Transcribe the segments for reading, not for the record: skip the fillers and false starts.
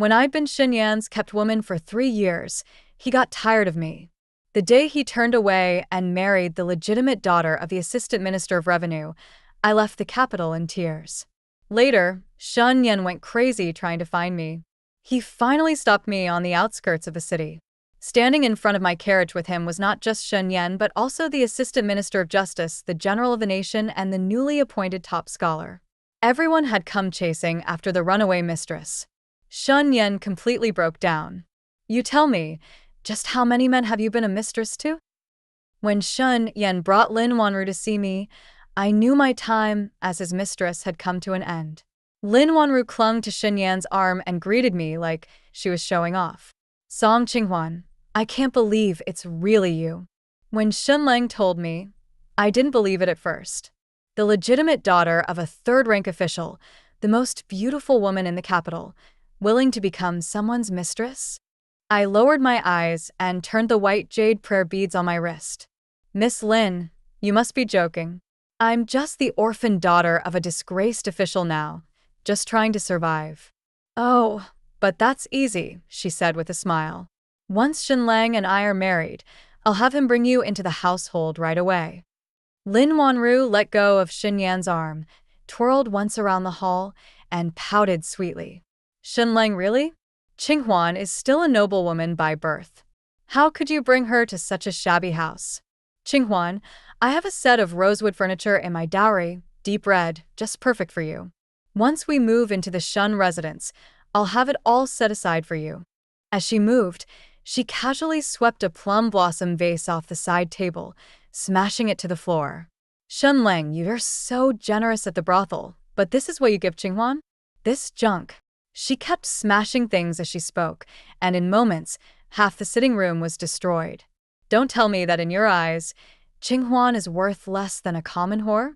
When I'd been Xinyan's kept woman for 3 years, he got tired of me. The day he turned away and married the legitimate daughter of the Assistant Minister of Revenue, I left the capital in tears. Later, Xinyan went crazy trying to find me. He finally stopped me on the outskirts of the city. Standing in front of my carriage with him was not just Xinyan but also the Assistant Minister of Justice, the General of the Nation, and the newly appointed top scholar. Everyone had come chasing after the runaway mistress. Xinyan completely broke down. "You tell me, just how many men have you been a mistress to?" When Xinyan brought Lin Wanru to see me, I knew my time as his mistress had come to an end. Lin Wanru clung to Xinyan's arm and greeted me like she was showing off. "Song Qinghuan, I can't believe it's really you." When Xinlang told me, I didn't believe it at first. The legitimate daughter of a third-rank official, the most beautiful woman in the capital, willing to become someone's mistress? I lowered my eyes and turned the white jade prayer beads on my wrist. "Miss Lin, you must be joking. I'm just the orphan daughter of a disgraced official now, just trying to survive." "Oh, but that's easy," she said with a smile. "Once Xinlang and I are married, I'll have him bring you into the household right away." Lin Wanru let go of Xinyan's arm, twirled once around the hall, and pouted sweetly. "Xinlang, really? Qinghuan is still a noblewoman by birth. How could you bring her to such a shabby house? Qinghuan, I have a set of rosewood furniture in my dowry, deep red, just perfect for you. Once we move into the Shun residence, I'll have it all set aside for you." As she moved, she casually swept a plum blossom vase off the side table, smashing it to the floor. "Xinlang, you're so generous at the brothel, but this is what you give Qinghuan? This junk." She kept smashing things as she spoke, and in moments, half the sitting room was destroyed. "Don't tell me that in your eyes, Qinghuan is worth less than a common whore?"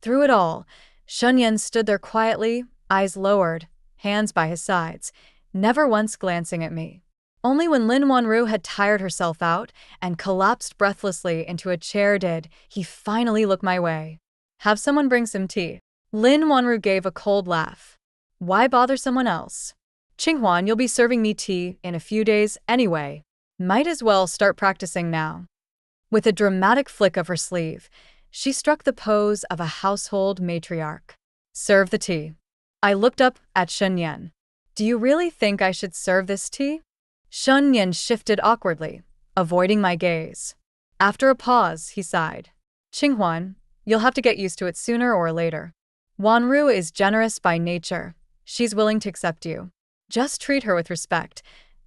Through it all, Xinyan stood there quietly, eyes lowered, hands by his sides, never once glancing at me. Only when Lin Wanru had tired herself out and collapsed breathlessly into a chair did he finally look my way. "Have someone bring some tea." Lin Wanru gave a cold laugh. "Why bother someone else? Qinghuan, you'll be serving me tea in a few days anyway. Might as well start practicing now." With a dramatic flick of her sleeve, she struck the pose of a household matriarch. "Serve the tea." I looked up at Xinyan. "Do you really think I should serve this tea?" Xinyan shifted awkwardly, avoiding my gaze. After a pause, he sighed. "Qinghuan, you'll have to get used to it sooner or later. Wanru is generous by nature. She's willing to accept you. Just treat her with respect.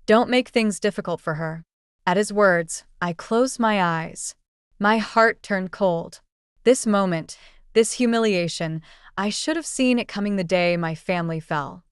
Don't make things difficult for her." At his words, I closed my eyes. My heart turned cold. This moment, this humiliation, I should have seen it coming the day my family fell.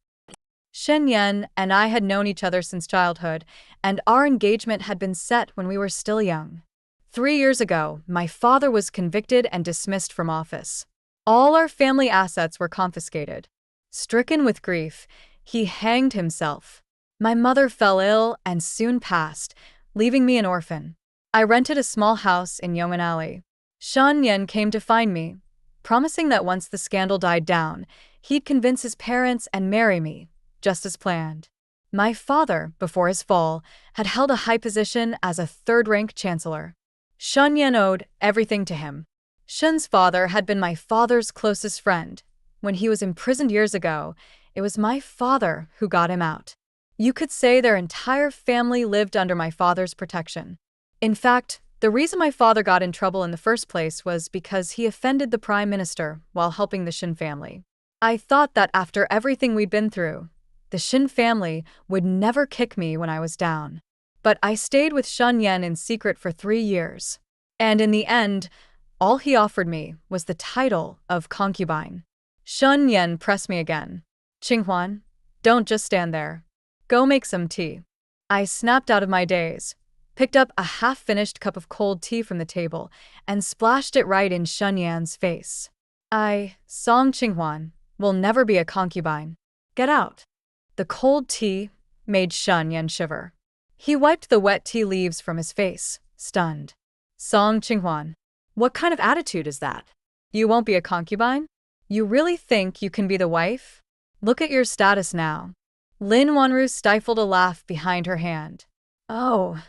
Xinyan and I had known each other since childhood, and our engagement had been set when we were still young. 3 years ago, my father was convicted and dismissed from office. All our family assets were confiscated. Stricken with grief, he hanged himself. My mother fell ill and soon passed, leaving me an orphan. I rented a small house in Yong'an Alley. Xinyan came to find me, promising that once the scandal died down, he'd convince his parents and marry me, just as planned. My father, before his fall, had held a high position as a third-rank chancellor. Xinyan owed everything to him. Shen's father had been my father's closest friend. When he was imprisoned years ago, it was my father who got him out. You could say their entire family lived under my father's protection. In fact, the reason my father got in trouble in the first place was because he offended the prime minister while helping the Shin family. I thought that after everything we'd been through, the Shin family would never kick me when I was down. But I stayed with Xinyan in secret for 3 years. And in the end, all he offered me was the title of concubine. Xinyan pressed me again. "Qinghuan, don't just stand there. Go make some tea." I snapped out of my daze, picked up a half-finished cup of cold tea from the table, and splashed it right in Xinyan's face. Song Qinghuan, will never be a concubine. Get out." The cold tea made Xinyan shiver. He wiped the wet tea leaves from his face, stunned. "Song Qinghuan, what kind of attitude is that? You won't be a concubine? You really think you can be the wife? Look at your status now." Lin Wanru stifled a laugh behind her hand. Oh,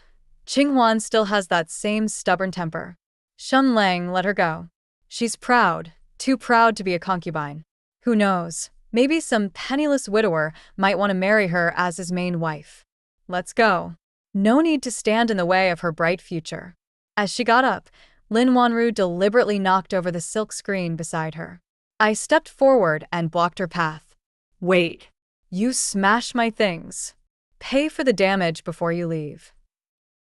Qinghuan still has that same stubborn temper. Shun Lang let her go. She's proud, too proud to be a concubine. Who knows, maybe some penniless widower might want to marry her as his main wife. Let's go. No need to stand in the way of her bright future. As she got up, Lin Wanru deliberately knocked over the silk screen beside her. I stepped forward and blocked her path. Wait. You smash my things. Pay for the damage before you leave.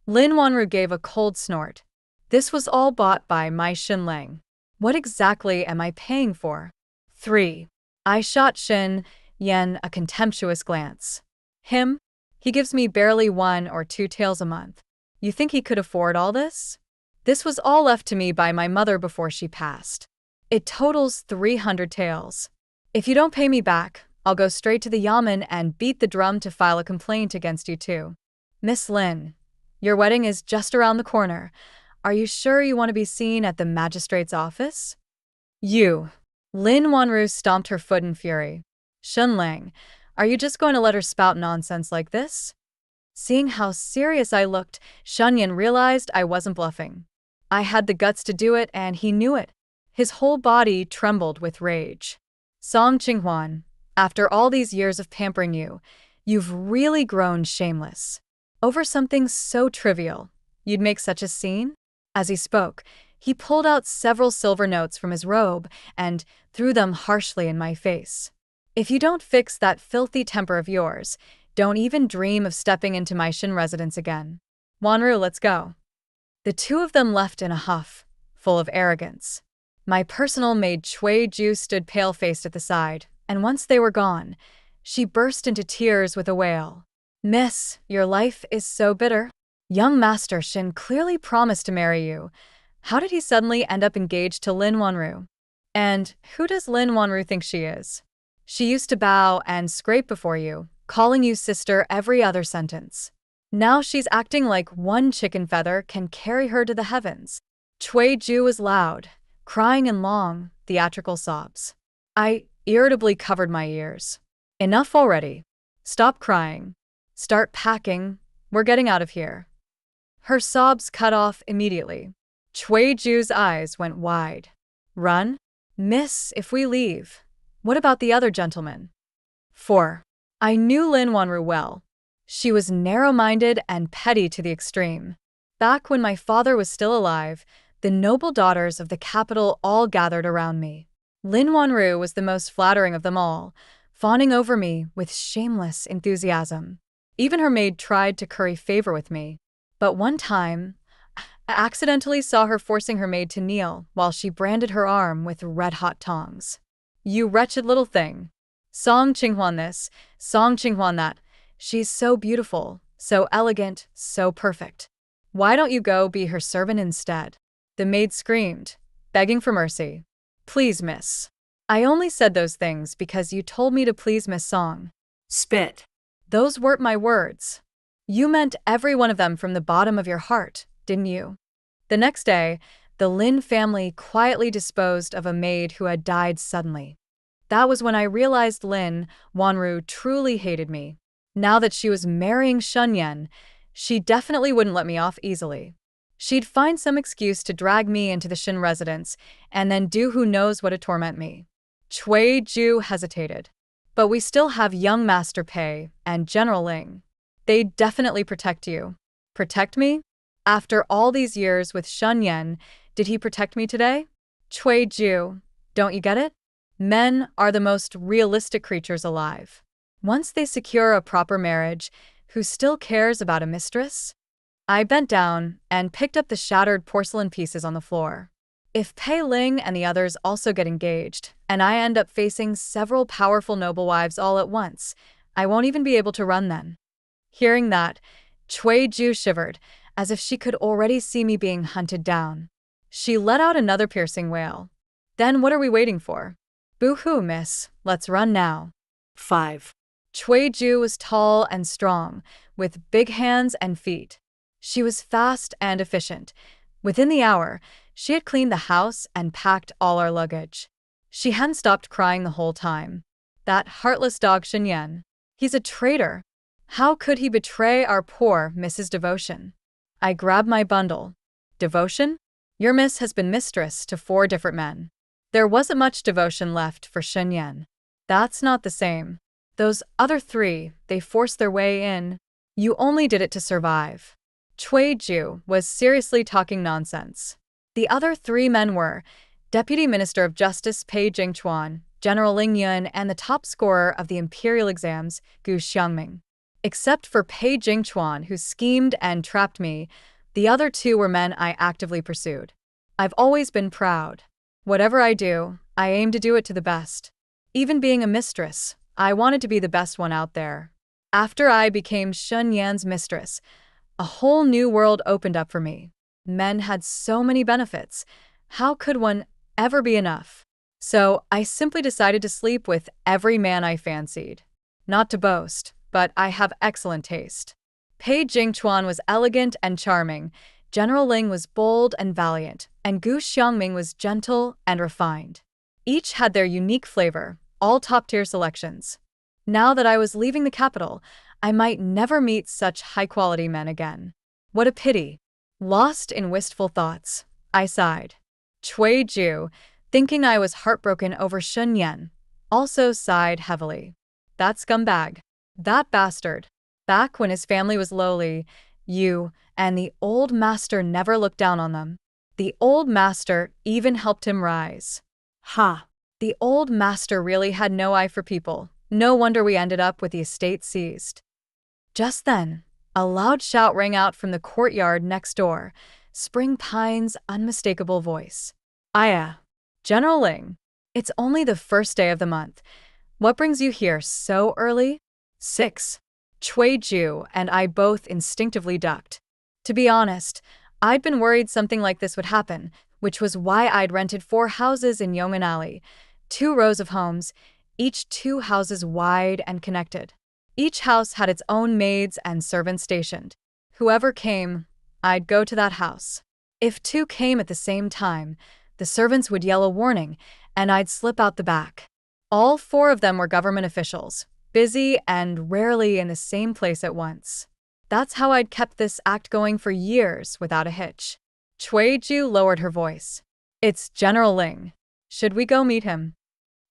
Lin Wanru gave a cold snort. This was all bought by my Shin Lang. What exactly am I paying for? 3. I shot Shin Yen a contemptuous glance. Him? He gives me barely 1 or 2 taels a month. You think he could afford all this? This was all left to me by my mother before she passed. It totals 300 taels. If you don't pay me back, I'll go straight to the Yamen and beat the drum to file a complaint against you too. Miss Lin, your wedding is just around the corner. Are you sure you want to be seen at the magistrate's office? You. Lin Wanru stomped her foot in fury. Shun Lang, are you just going to let her spout nonsense like this? Seeing how serious I looked, Shunyan realized I wasn't bluffing. I had the guts to do it, and he knew it. His whole body trembled with rage. Song Qinghuan, after all these years of pampering you, you've really grown shameless. Over something so trivial, you'd make such a scene? As he spoke, he pulled out several silver notes from his robe and threw them harshly in my face. If you don't fix that filthy temper of yours, don't even dream of stepping into my Shin residence again. Wanru, let's go. The two of them left in a huff, full of arrogance. My personal maid Cui Ju stood pale-faced at the side, and once they were gone, she burst into tears with a wail. Miss, your life is so bitter. Young Master Shin clearly promised to marry you. How did he suddenly end up engaged to Lin Wanru? And who does Lin Wanru think she is? She used to bow and scrape before you, calling you sister every other sentence. Now she's acting like one chicken feather can carry her to the heavens. Cui Ju was loud, crying in long, theatrical sobs. I irritably covered my ears. Enough already. Stop crying. Start packing. We're getting out of here. Her sobs cut off immediately. Cui Ju's eyes went wide. Run? Miss, if we leave, what about the other gentlemen? 4. I knew Lin Wanru well. She was narrow-minded and petty to the extreme. Back when my father was still alive, the noble daughters of the capital all gathered around me. Lin Wanru was the most flattering of them all, fawning over me with shameless enthusiasm. Even her maid tried to curry favor with me. But one time, I accidentally saw her forcing her maid to kneel while she branded her arm with red-hot tongs. You wretched little thing. Song Qinghuan this, Song Qinghuan that. She's so beautiful, so elegant, so perfect. Why don't you go be her servant instead? The maid screamed, begging for mercy. Please, miss. I only said those things because you told me to please Miss Song. Spit. Those weren't my words. You meant every one of them from the bottom of your heart, didn't you? The next day, the Lin family quietly disposed of a maid who had died suddenly. That was when I realized Lin Wanru truly hated me. Now that she was marrying Shun Yen, she definitely wouldn't let me off easily. She'd find some excuse to drag me into the Shin residence and then do who knows what to torment me. Cui Ju hesitated. But we still have young Master Pei and General Ling. They'd definitely protect you. Protect me? After all these years with Shun Yen, did he protect me today? Cui Ju, don't you get it? Men are the most realistic creatures alive. Once they secure a proper marriage, who still cares about a mistress? I bent down and picked up the shattered porcelain pieces on the floor. If Pei Ling and the others also get engaged, and I end up facing several powerful noble wives all at once, I won't even be able to run then. Hearing that, Cui Ju shivered, as if she could already see me being hunted down. She let out another piercing wail. Then what are we waiting for? Boo-hoo, miss, let's run now. 5. Cui Ju was tall and strong, with big hands and feet. She was fast and efficient. Within the hour, she had cleaned the house and packed all our luggage. She hadn't stopped crying the whole time. That heartless dog Shin Yen. He's a traitor. How could he betray our poor Mrs. Devotion? I grabbed my bundle. Devotion? Your miss has been mistress to 4 different men. There wasn't much devotion left for Shen Yan. That's not the same. Those other 3, they forced their way in. You only did it to survive. Cui Ju was seriously talking nonsense. The other 3 men were Deputy Minister of Justice Pei Jingchuan, General Ling Yun, and the top scorer of the imperial exams, Gu Xiangming. Except for Pei Jingchuan, who schemed and trapped me, the other 2 were men I actively pursued. I've always been proud. Whatever I do, I aim to do it to the best. Even being a mistress, I wanted to be the best one out there. After I became Shen Yan's mistress, a whole new world opened up for me. Men had so many benefits. How could one ever be enough? So I simply decided to sleep with every man I fancied. Not to boast, but I have excellent taste. Pei Jingchuan was elegant and charming, General Ling was bold and valiant, and Gu Xiangming was gentle and refined. Each had their unique flavor, all top-tier selections. Now that I was leaving the capital, I might never meet such high-quality men again. What a pity. Lost in wistful thoughts, I sighed. Cui Ju, thinking I was heartbroken over Shen Yan, also sighed heavily. That scumbag. That bastard. Back when his family was lowly, you and the old master never looked down on them. The old master even helped him rise. Ha! The old master really had no eye for people. No wonder we ended up with the estate seized. Just then, a loud shout rang out from the courtyard next door, Spring Pine's unmistakable voice. Aya! General Ling, it's only the first day of the month. What brings you here so early? 6. Cui Ju and I both instinctively ducked. To be honest, I'd been worried something like this would happen, which was why I'd rented 4 houses in Yong'an Alley, 2 rows of homes, each 2 houses wide and connected. Each house had its own maids and servants stationed. Whoever came, I'd go to that house. If 2 came at the same time, the servants would yell a warning, and I'd slip out the back. All 4 of them were government officials, busy and rarely in the same place at once. That's how I'd kept this act going for years without a hitch. Cui Ju lowered her voice. It's General Ling. Should we go meet him?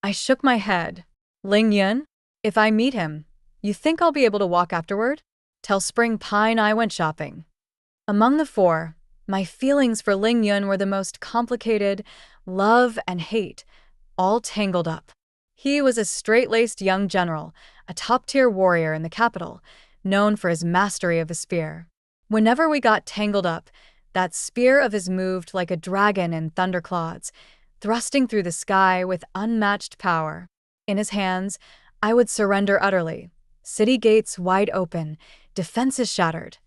I shook my head. Ling Yun? If I meet him, you think I'll be able to walk afterward? Tell Spring Pine I went shopping. Among the 4, my feelings for Ling Yun were the most complicated, love and hate, all tangled up. He was a straight-laced young general, a top-tier warrior in the capital, known for his mastery of the spear. Whenever we got tangled up, that spear of his moved like a dragon in thunderclouds, thrusting through the sky with unmatched power. In his hands, I would surrender utterly, city gates wide open, defenses shattered,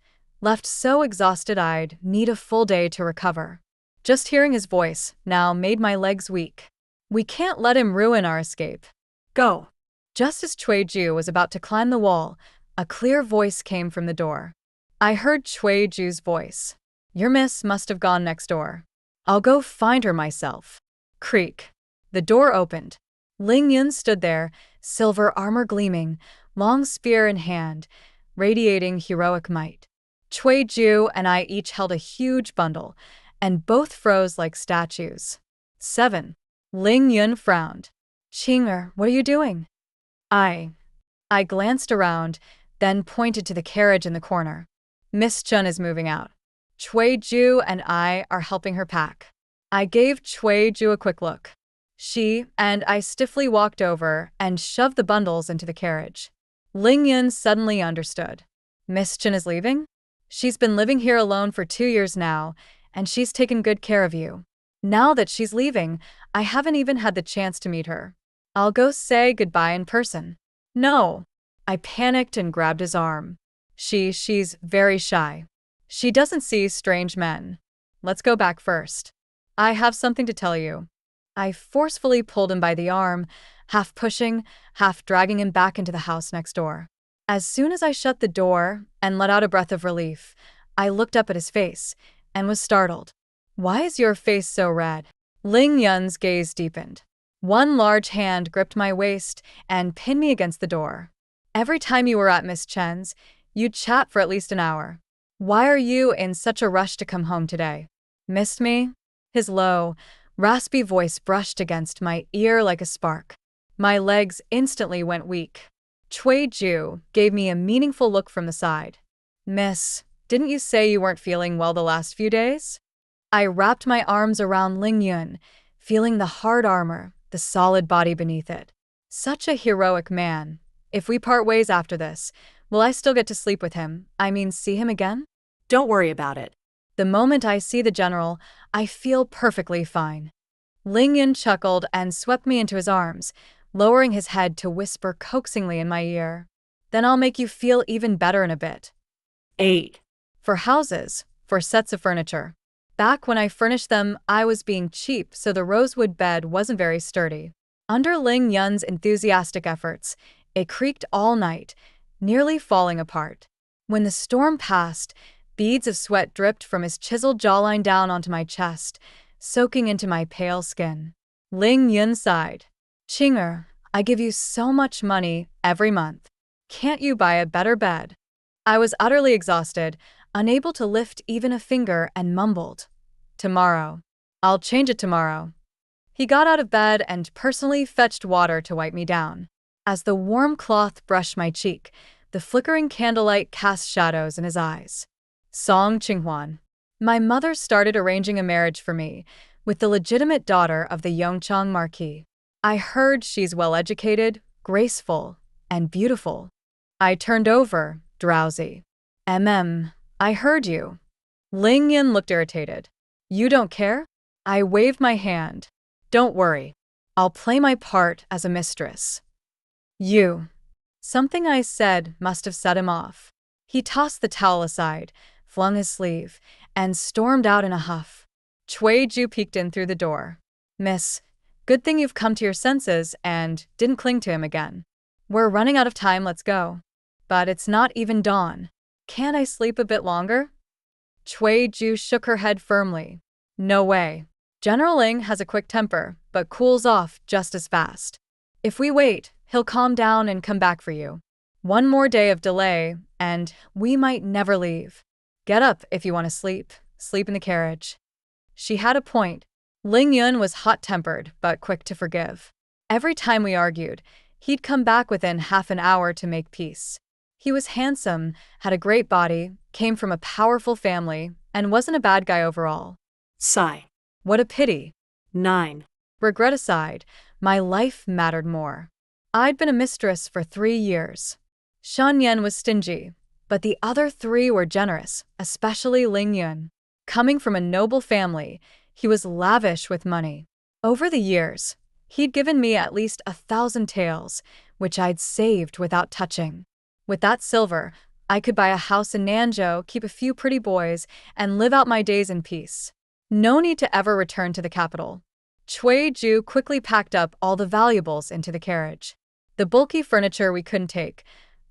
left so exhausted I'd need a full day to recover. Just hearing his voice now made my legs weak. We can't let him ruin our escape. Go. Just as Cui Ju was about to climb the wall, a clear voice came from the door. I heard Cui Ju's voice. Your miss must have gone next door. I'll go find her myself. Creak. The door opened. Ling Yun stood there, silver armor gleaming, long spear in hand, radiating heroic might. Cui Ju and I each held a huge bundle, and both froze like statues. 7. Ling Yun frowned. Qing'er, what are you doing? I glanced around, then pointed to the carriage in the corner. Miss Chun is moving out. Cui Ju and I are helping her pack. I gave Cui Ju a quick look. She and I stiffly walked over and shoved the bundles into the carriage. Ling Yun suddenly understood. Miss Chun is leaving? She's been living here alone for 2 years now, and she's taken good care of you. Now that she's leaving, I haven't even had the chance to meet her. I'll go say goodbye in person. No. I panicked and grabbed his arm. She's very shy. She doesn't see strange men. Let's go back first. I have something to tell you. I forcefully pulled him by the arm, half pushing, half dragging him back into the house next door. As soon as I shut the door and let out a breath of relief, I looked up at his face and was startled. Why is your face so red? Ling Yun's gaze deepened. One large hand gripped my waist and pinned me against the door. Every time you were at Miss Chen's, you'd chat for at least an hour. Why are you in such a rush to come home today? Missed me? His low, raspy voice brushed against my ear like a spark. My legs instantly went weak. Cui Ju gave me a meaningful look from the side. Miss, didn't you say you weren't feeling well the last few days? I wrapped my arms around Ling Yun, feeling the hard armor, the solid body beneath it. Such a heroic man. If we part ways after this, will I still get to sleep with him? I mean, see him again? Don't worry about it. The moment I see the general, I feel perfectly fine. Ling Yun chuckled and swept me into his arms, lowering his head to whisper coaxingly in my ear. Then I'll make you feel even better in a bit. 8. For houses, for sets of furniture. Back when I furnished them, I was being cheap, so the rosewood bed wasn't very sturdy. Under Ling Yun's enthusiastic efforts, it creaked all night, nearly falling apart. When the storm passed, beads of sweat dripped from his chiseled jawline down onto my chest, soaking into my pale skin. Ling Yun sighed. Chinger, I give you so much money every month. Can't you buy a better bed? I was utterly exhausted, unable to lift even a finger, and mumbled, Tomorrow. I'll change it tomorrow. He got out of bed and personally fetched water to wipe me down. As the warm cloth brushed my cheek, the flickering candlelight cast shadows in his eyes. Song Qinghuan. My mother started arranging a marriage for me with the legitimate daughter of the Yongchang Marquis. I heard she's well-educated, graceful, and beautiful. I turned over, drowsy. I heard you. Ling Yin looked irritated. You don't care? I waved my hand. Don't worry. I'll play my part as a mistress. You. Something I said must have set him off. He tossed the towel aside, flung his sleeve, and stormed out in a huff. Cui Ju peeked in through the door. Miss, good thing you've come to your senses and didn't cling to him again. We're running out of time, let's go. But it's not even dawn. Can't I sleep a bit longer? Cui Ju shook her head firmly. No way. General Ling has a quick temper, but cools off just as fast. If we wait, he'll calm down and come back for you. One more day of delay, and we might never leave. Get up if you want to sleep. Sleep in the carriage. She had a point. Ling Yun was hot-tempered, but quick to forgive. Every time we argued, he'd come back within half an hour to make peace. He was handsome, had a great body, came from a powerful family, and wasn't a bad guy overall. Sigh. What a pity. 9. Regret aside, my life mattered more. I'd been a mistress for 3 years. Shan Yan was stingy, but the other 3 were generous, especially Ling Yun. Coming from a noble family, he was lavish with money. Over the years, he'd given me at least 1,000 taels, which I'd saved without touching. With that silver, I could buy a house in Nanzhou, keep a few pretty boys, and live out my days in peace. No need to ever return to the capital. Cui Ju quickly packed up all the valuables into the carriage. The bulky furniture we couldn't take,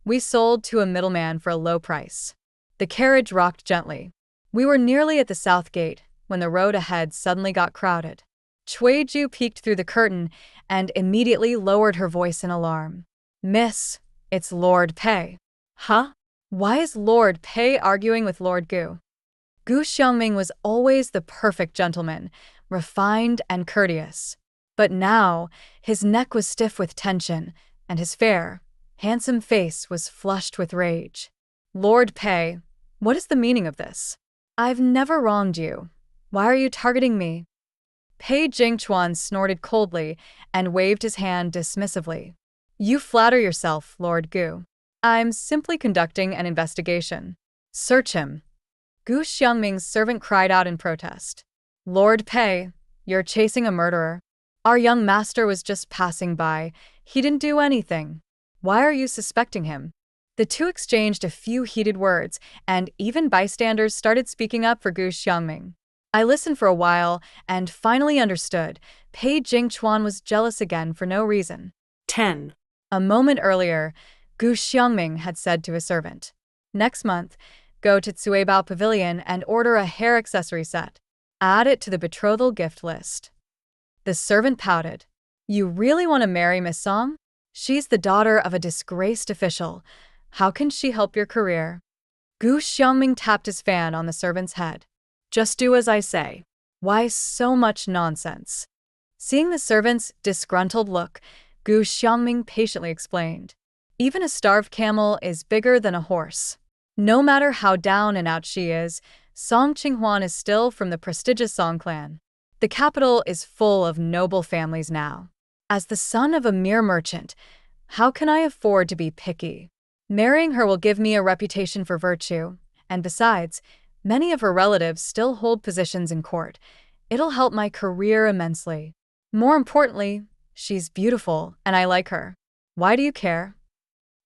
we sold to a middleman for a low price. The carriage rocked gently. We were nearly at the south gate when the road ahead suddenly got crowded. Cui Ju peeked through the curtain and immediately lowered her voice in alarm. Miss, it's Lord Pei. Huh? Why is Lord Pei arguing with Lord Gu? Gu Xiangming was always the perfect gentleman, refined and courteous. But now, his neck was stiff with tension, and his fair, handsome face was flushed with rage. Lord Pei, what is the meaning of this? I've never wronged you. Why are you targeting me? Pei Jingchuan snorted coldly and waved his hand dismissively. You flatter yourself, Lord Gu. I'm simply conducting an investigation. Search him. Gu Xiangming's servant cried out in protest. Lord Pei, you're chasing a murderer. Our young master was just passing by. He didn't do anything. Why are you suspecting him? The two exchanged a few heated words, and even bystanders started speaking up for Gu Xiangming. I listened for a while and finally understood. Pei Jingchuan was jealous again for no reason. 10. A moment earlier, Gu Xiangming had said to his servant, Next month, go to Cuibao Pavilion and order a hair accessory set. Add it to the betrothal gift list. The servant pouted. You really want to marry Miss Song? She's the daughter of a disgraced official. How can she help your career? Gu Xiaoming tapped his fan on the servant's head. Just do as I say. Why so much nonsense? Seeing the servant's disgruntled look, Gu Xiaoming patiently explained. Even a starved camel is bigger than a horse. No matter how down and out she is, Song Qinghuan is still from the prestigious Song clan. The capital is full of noble families now. As the son of a mere merchant, how can I afford to be picky? Marrying her will give me a reputation for virtue, and besides, many of her relatives still hold positions in court. It'll help my career immensely. More importantly, she's beautiful and I like her. Why do you care?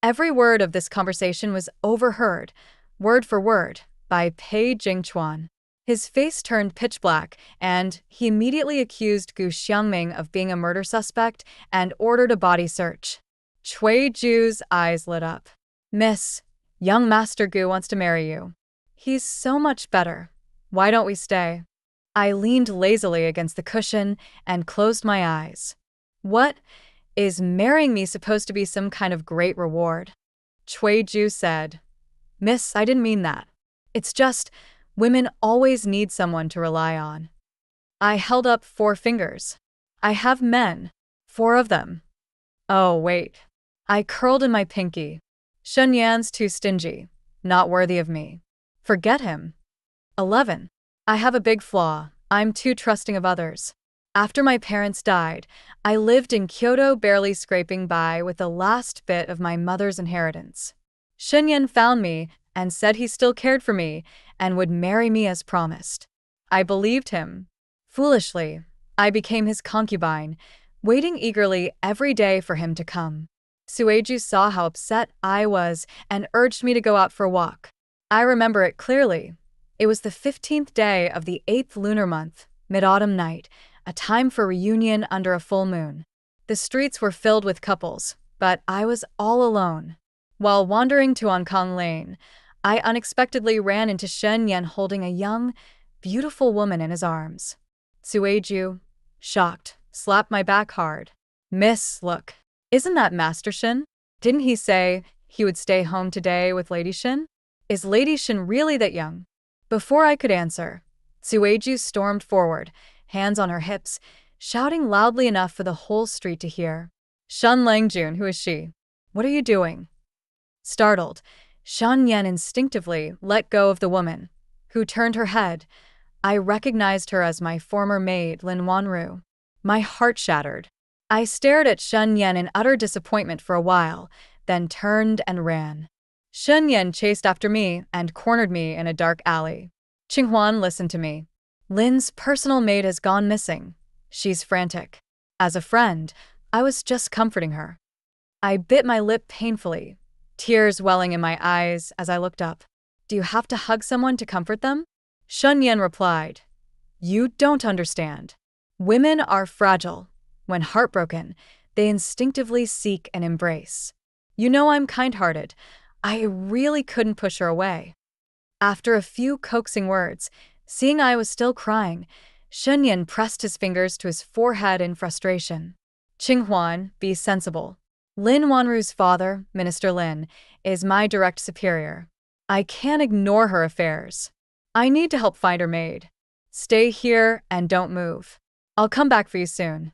Every word of this conversation was overheard, word for word, by Pei Jingchuan. His face turned pitch black, and he immediately accused Gu Xiangming of being a murder suspect and ordered a body search. Cui Ju's eyes lit up. Miss, young Master Gu wants to marry you. He's so much better. Why don't we stay? I leaned lazily against the cushion and closed my eyes. What? Is marrying me supposed to be some kind of great reward? Cui Ju said. Miss, I didn't mean that. It's just, women always need someone to rely on. I held up 4 fingers. I have men. 4 of them. Oh, wait. I curled in my pinky. Shen Yan's too stingy. Not worthy of me. Forget him. 11. I have a big flaw. I'm too trusting of others. After my parents died, I lived in Kyoto barely scraping by with the last bit of my mother's inheritance. Shen Yan found me and said he still cared for me and would marry me as promised. I believed him. Foolishly, I became his concubine, waiting eagerly every day for him to come. Sueju saw how upset I was and urged me to go out for a walk. I remember it clearly. It was the 15th day of the 8th lunar month, mid-autumn night, a time for reunion under a full moon. The streets were filled with couples, but I was all alone. While wandering to Ankang Lane, I unexpectedly ran into Shen Yan holding a young, beautiful woman in his arms. Sueju, shocked, slapped my back hard. Miss, look. Isn't that Master Shen? Didn't he say he would stay home today with Lady Shen? Is Lady Shen really that young? Before I could answer, Sueju stormed forward, hands on her hips, shouting loudly enough for the whole street to hear. Shen Langjun, who is she? What are you doing? Startled, Shen Yan instinctively let go of the woman, who turned her head. I recognized her as my former maid, Lin Wanru. My heart shattered. I stared at Shen Yan in utter disappointment for a while, then turned and ran. Shen Yan chased after me and cornered me in a dark alley. Qinghuan listened to me. Lin's personal maid has gone missing. She's frantic. As a friend, I was just comforting her. I bit my lip painfully, tears welling in my eyes as I looked up. Do you have to hug someone to comfort them? Shen Yan replied. You don't understand. Women are fragile. When heartbroken, they instinctively seek an embrace. You know I'm kind-hearted. I really couldn't push her away. After a few coaxing words, seeing I was still crying, Shen Yan pressed his fingers to his forehead in frustration. Qinghuan, be sensible. Lin Wanru's father, Minister Lin, is my direct superior. I can't ignore her affairs. I need to help find her maid. Stay here and don't move. I'll come back for you soon.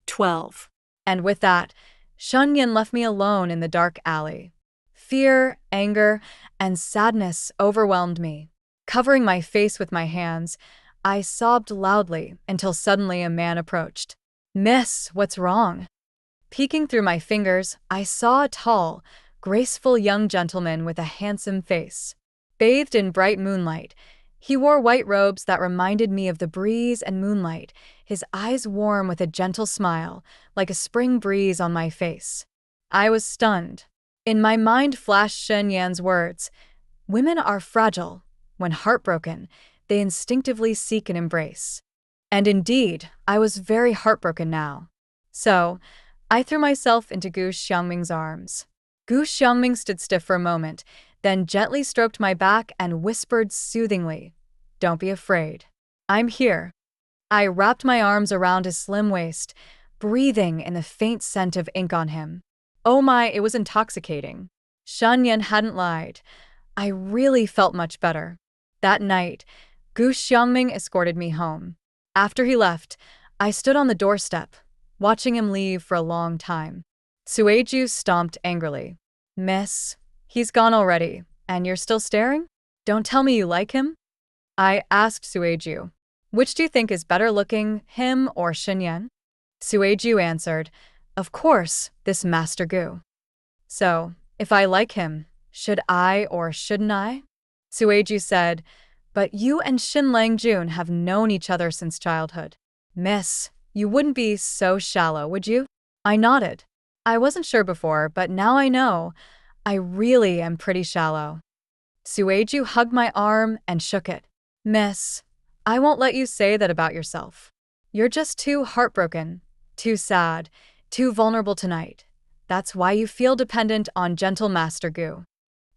12. And with that, Shen Yan left me alone in the dark alley. Fear, anger, and sadness overwhelmed me. Covering my face with my hands, I sobbed loudly until suddenly a man approached. Miss, what's wrong? Peeking through my fingers, I saw a tall, graceful young gentleman with a handsome face. Bathed in bright moonlight, he wore white robes that reminded me of the breeze and moonlight, his eyes warm with a gentle smile, like a spring breeze on my face. I was stunned. In my mind flashed Shen Yan's words, women are fragile. When heartbroken, they instinctively seek an embrace. And indeed, I was very heartbroken now. So, I threw myself into Gu Xiangming's arms. Gu Xiangming stood stiff for a moment, then gently stroked my back and whispered soothingly, Don't be afraid. I'm here. I wrapped my arms around his slim waist, breathing in the faint scent of ink on him. Oh my, it was intoxicating. Shen Yan hadn't lied. I really felt much better. That night, Gu Xiangming escorted me home. After he left, I stood on the doorstep, watching him leave for a long time. Sueju stomped angrily. Miss, he's gone already, and you're still staring? Don't tell me you like him? I asked Sueju. Which do you think is better looking, him or Shinyan? Sueju answered, of course, this Master Gu. So, if I like him, should I or shouldn't I? Sueju said, but you and Shin Langjun have known each other since childhood. Miss, you wouldn't be so shallow, would you? I nodded. I wasn't sure before, but now I know. I really am pretty shallow. Sueju hugged my arm and shook it. Miss, I won't let you say that about yourself. You're just too heartbroken, too sad, too vulnerable tonight. That's why you feel dependent on gentle Master Gu.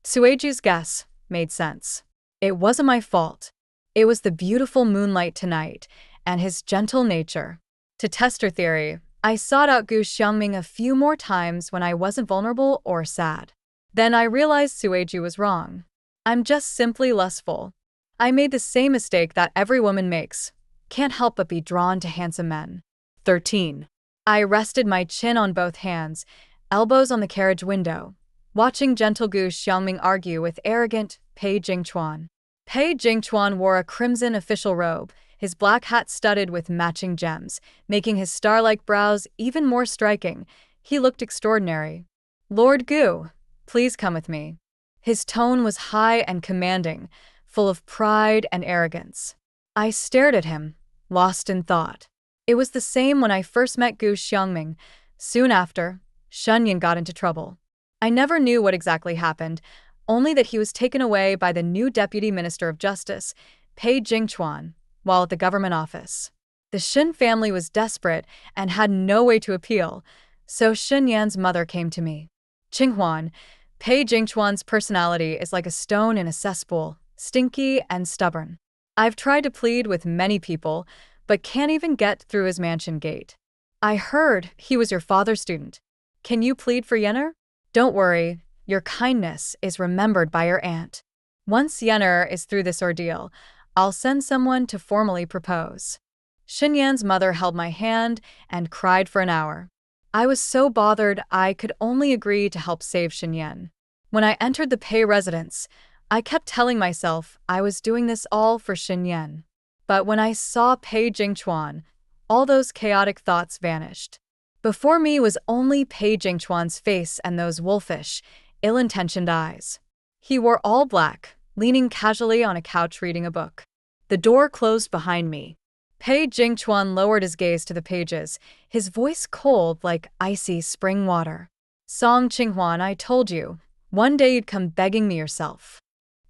Sueju's guess made sense. It wasn't my fault. It was the beautiful moonlight tonight and his gentle nature. To test her theory, I sought out Gu Xiangming a few more times when I wasn't vulnerable or sad. Then I realized Sueju was wrong. I'm just simply lustful. I made the same mistake that every woman makes. Can't help but be drawn to handsome men. 13. I rested my chin on both hands, elbows on the carriage window, watching gentle Gu Xiangming argue with arrogant Pei Jingchuan. Pei Jingchuan wore a crimson official robe, his black hat studded with matching gems, making his star-like brows even more striking. He looked extraordinary. Lord Gu, please come with me. His tone was high and commanding, full of pride and arrogance. I stared at him, lost in thought. It was the same when I first met Gu Xiangming. Soon after, Shen Yan got into trouble. I never knew what exactly happened, only that he was taken away by the new Deputy Minister of Justice, Pei Jingchuan, while at the government office. The Shin family was desperate and had no way to appeal, so Shin Yan's mother came to me. Qinghuan, Pei Jingchuan's personality is like a stone in a cesspool, stinky and stubborn. I've tried to plead with many people, but can't even get through his mansion gate. I heard he was your father's student. Can you plead for Yenner? Don't worry, your kindness is remembered by your aunt. Once Yenner is through this ordeal, I'll send someone to formally propose. Shin Yan's mother held my hand and cried for an hour. I was so bothered I could only agree to help save Shin Yan. When I entered the Pei residence, I kept telling myself I was doing this all for Shin Yan. But when I saw Pei Jingchuan, all those chaotic thoughts vanished. Before me was only Pei Jingchuan's face and those wolfish, ill-intentioned eyes. He wore all black, leaning casually on a couch reading a book. The door closed behind me. Pei Jingchuan lowered his gaze to the pages, his voice cold like icy spring water. Song Qinghuan, I told you, one day you'd come begging me yourself.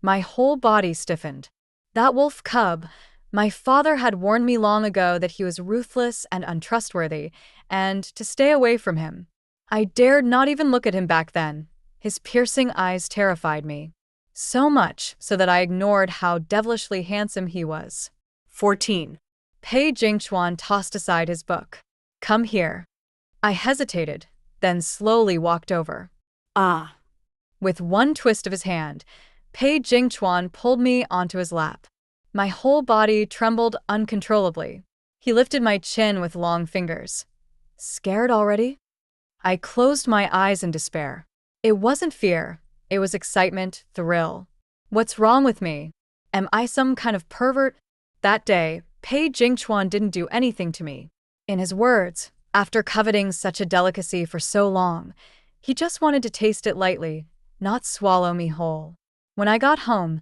My whole body stiffened. That wolf cub, my father had warned me long ago that he was ruthless and untrustworthy, and to stay away from him. I dared not even look at him back then. His piercing eyes terrified me. So much so that I ignored how devilishly handsome he was. 14. Pei Jingchuan tossed aside his book. Come here. I hesitated, then slowly walked over. Ah. With one twist of his hand, Pei Jingchuan pulled me onto his lap. My whole body trembled uncontrollably. He lifted my chin with long fingers. Scared already? I closed my eyes in despair. It wasn't fear. It was excitement, thrill. What's wrong with me? Am I some kind of pervert? That day, Pei Jingchuan didn't do anything to me. In his words, after coveting such a delicacy for so long, he just wanted to taste it lightly, not swallow me whole. When I got home,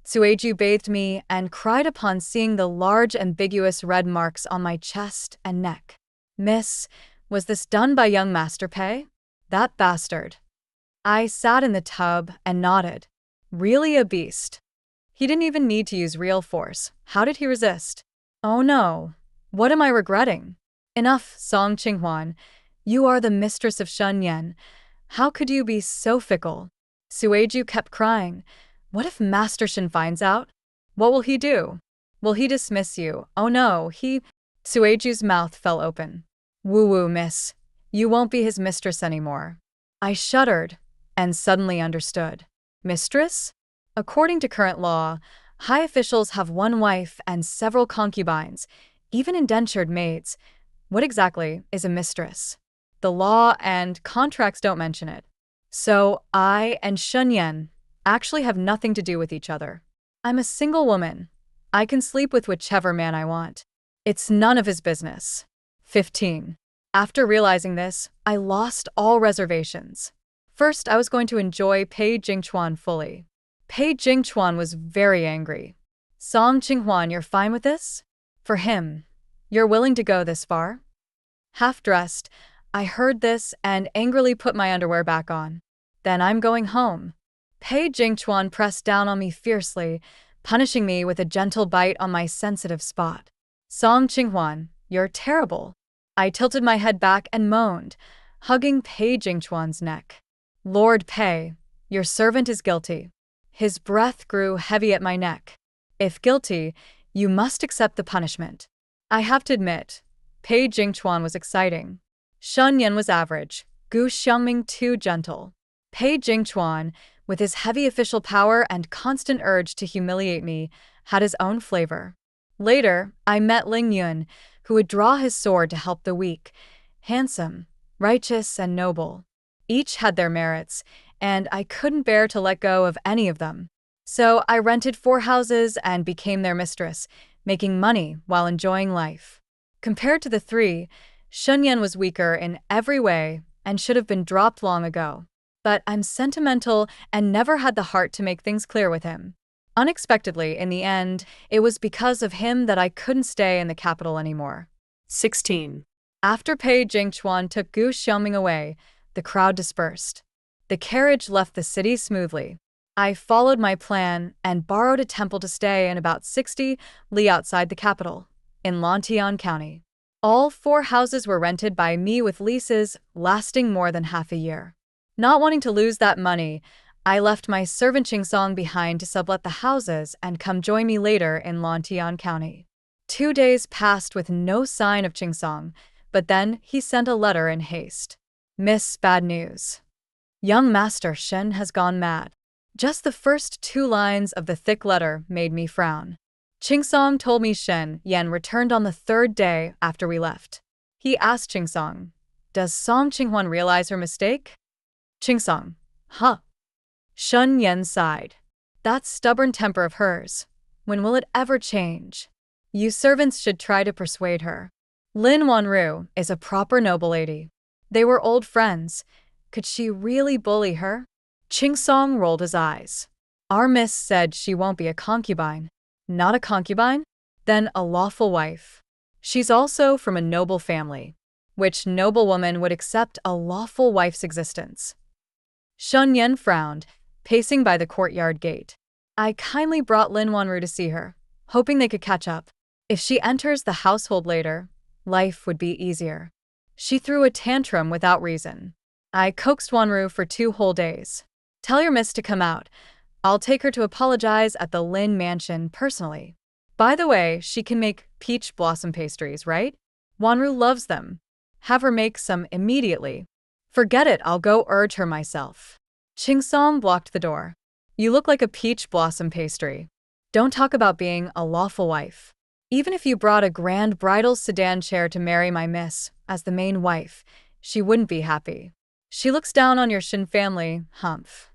Sueju bathed me and cried upon seeing the large ambiguous red marks on my chest and neck. Miss, was this done by young Master Pei? That bastard. I sat in the tub and nodded. Really a beast. He didn't even need to use real force. How did he resist? Oh no. What am I regretting? Enough, Song Qinghuan. You are the mistress of Shen Yan. How could you be so fickle? Sueju kept crying. What if Master Shin finds out? What will he do? Will he dismiss you? Oh no, Sueju's mouth fell open. Woo-woo, miss. You won't be his mistress anymore. I shuddered and suddenly understood. Mistress? According to current law, high officials have one wife and several concubines, even indentured maids. What exactly is a mistress? The law and contracts don't mention it. So I and Shunyan actually have nothing to do with each other. I'm a single woman. I can sleep with whichever man I want. It's none of his business. 15. After realizing this, I lost all reservations. First, I was going to enjoy Pei Jingchuan fully. Pei Jingchuan was very angry. Song Qinghuan, you're fine with this? For him, you're willing to go this far? Half-dressed, I heard this and angrily put my underwear back on. Then I'm going home. Pei Jingchuan pressed down on me fiercely, punishing me with a gentle bite on my sensitive spot. Song Qinghuan, you're terrible. I tilted my head back and moaned, hugging Pei Jingchuan's neck. Lord Pei, your servant is guilty. His breath grew heavy at my neck. If guilty, you must accept the punishment. I have to admit, Pei Jingchuan was exciting. Shun Yan was average, Gu Xiangming too gentle. Pei Jingchuan, with his heavy official power and constant urge to humiliate me, had his own flavor. Later, I met Ling Yun, who would draw his sword to help the weak, handsome, righteous, and noble. Each had their merits, and I couldn't bear to let go of any of them. So I rented 4 houses and became their mistress, making money while enjoying life. Compared to the 3, Shunyan was weaker in every way and should have been dropped long ago. But I'm sentimental and never had the heart to make things clear with him. Unexpectedly, in the end, it was because of him that I couldn't stay in the capital anymore. 16. After Pei Jingchuan took Gu Xiaoming away, the crowd dispersed. The carriage left the city smoothly. I followed my plan and borrowed a temple to stay in about 60 li outside the capital, in Lantian County. All 4 houses were rented by me with leases lasting more than half a year. Not wanting to lose that money, I left my servant Qingsong behind to sublet the houses and come join me later in Lantian County. 2 days passed with no sign of Qingsong, but then he sent a letter in haste. Miss, bad news. Young Master Shen has gone mad. Just the first 2 lines of the thick letter made me frown. Qingsong told me Shen Yan returned on the 3rd day after we left. He asked Qingsong, "Does Song Qinghuan realize her mistake?" Qingsong, "Huh." Shun Yan sighed. That stubborn temper of hers. When will it ever change? You servants should try to persuade her. Lin Wanru is a proper noble lady. They were old friends. Could she really bully her? Qingsong rolled his eyes. Our miss said she won't be a concubine. Not a concubine? Then a lawful wife. She's also from a noble family. Which noblewoman would accept a lawful wife's existence? Shun Yan frowned, pacing by the courtyard gate. I kindly brought Lin Wanru to see her, hoping they could catch up. If she enters the household later, life would be easier. She threw a tantrum without reason. I coaxed Wanru for 2 whole days. Tell your miss to come out. I'll take her to apologize at the Lin mansion personally. By the way, she can make peach blossom pastries, right? Wanru loves them. Have her make some immediately. Forget it, I'll go urge her myself. Qingsong blocked the door. You look like a peach blossom pastry. Don't talk about being a lawful wife. Even if you brought a grand bridal sedan chair to marry my miss as the main wife, she wouldn't be happy. She looks down on your Shin family, humph.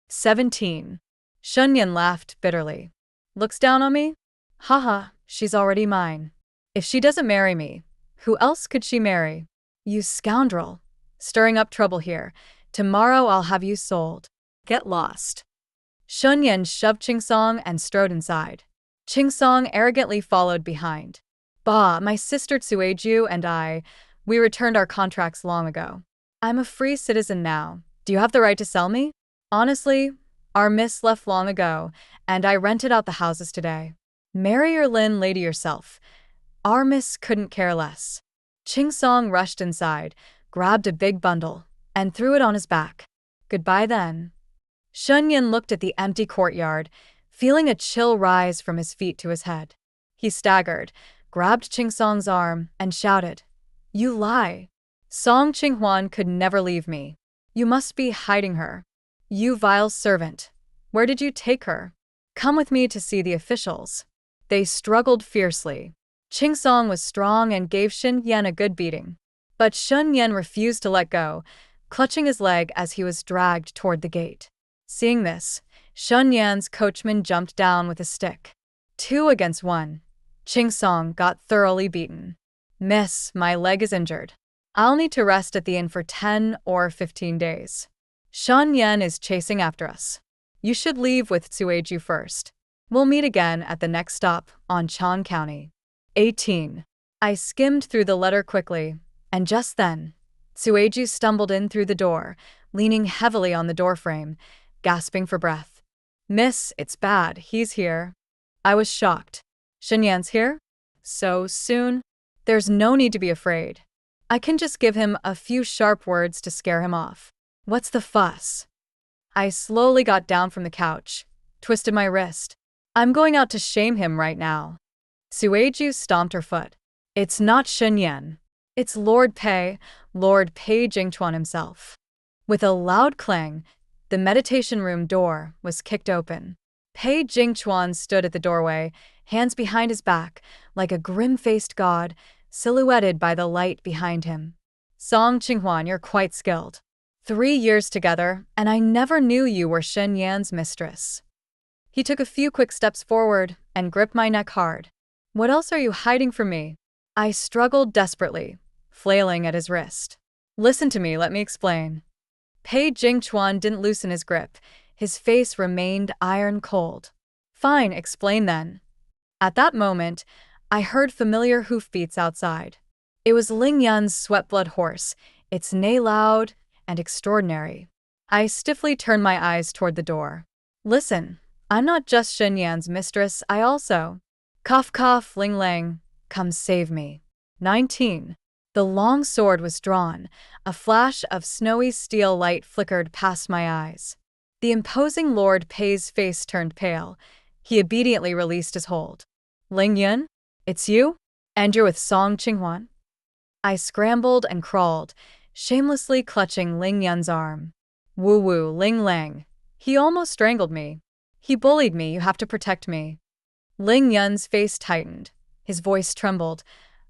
17. Shunyan laughed bitterly. Looks down on me? Haha, she's already mine. If she doesn't marry me, who else could she marry? You scoundrel. Stirring up trouble here. Tomorrow I'll have you sold. Get lost. Shunyan shoved Qingsong and strode inside. Qingsong arrogantly followed behind. Bah, my sister Tsueju and we returned our contracts long ago. I'm a free citizen now. Do you have the right to sell me? Honestly, our miss left long ago, and I rented out the houses today. Marry your Lin lady yourself. Our miss couldn't care less. Qingsong rushed inside, grabbed a big bundle, and threw it on his back. Goodbye then. Shunyan looked at the empty courtyard, feeling a chill rise from his feet to his head. He staggered, grabbed Qingsong's arm, and shouted, You lie. Song Qinghuan could never leave me. You must be hiding her. You vile servant. Where did you take her? Come with me to see the officials. They struggled fiercely. Ching Song was strong and gave Shen Yan a good beating. But Shen Yan refused to let go, clutching his leg as he was dragged toward the gate. Seeing this, Shen Yan's coachman jumped down with a stick. 2 against 1. Ching Song got thoroughly beaten. Miss, my leg is injured. I'll need to rest at the inn for 10 or 15 days. Shen Yan is chasing after us. You should leave with Sueju first. We'll meet again at the next stop on Chan County. 18. I skimmed through the letter quickly, and just then, Sueju stumbled in through the door, leaning heavily on the doorframe, gasping for breath. Miss, it's bad, he's here. I was shocked. Shen Yan's here? So soon? There's no need to be afraid. I can just give him a few sharp words to scare him off. What's the fuss? I slowly got down from the couch, twisted my wrist. I'm going out to shame him right now. Sueju stomped her foot. It's not Shen Yan. It's Lord Pei Jingchuan himself. With a loud clang, the meditation room door was kicked open. Pei Jingchuan stood at the doorway, hands behind his back, like a grim-faced god, silhouetted by the light behind him. Song Qinghuan, you're quite skilled. 3 years together, and I never knew you were Shen Yan's mistress. He took a few quick steps forward and gripped my neck hard. What else are you hiding from me? I struggled desperately, flailing at his wrist. Listen to me, let me explain. Pei Jingchuan didn't loosen his grip. His face remained iron cold. Fine, explain then. At that moment, I heard familiar hoofbeats outside. It was Ling Yun's sweat-blood horse, its neigh loud and extraordinary. I stiffly turned my eyes toward the door. Listen, I'm not just Shen Yan's mistress, I also… Cough cough, Ling Lang, come save me. 19. The long sword was drawn. A flash of snowy steel light flickered past my eyes. The imposing Lord Pei's face turned pale. He obediently released his hold. Ling Yun? It's you? And you're with Song Qinghuan? I scrambled and crawled, shamelessly clutching Ling Yun's arm. Woo-woo, Ling Lang. He almost strangled me. He bullied me, you have to protect me. Ling Yun's face tightened. His voice trembled.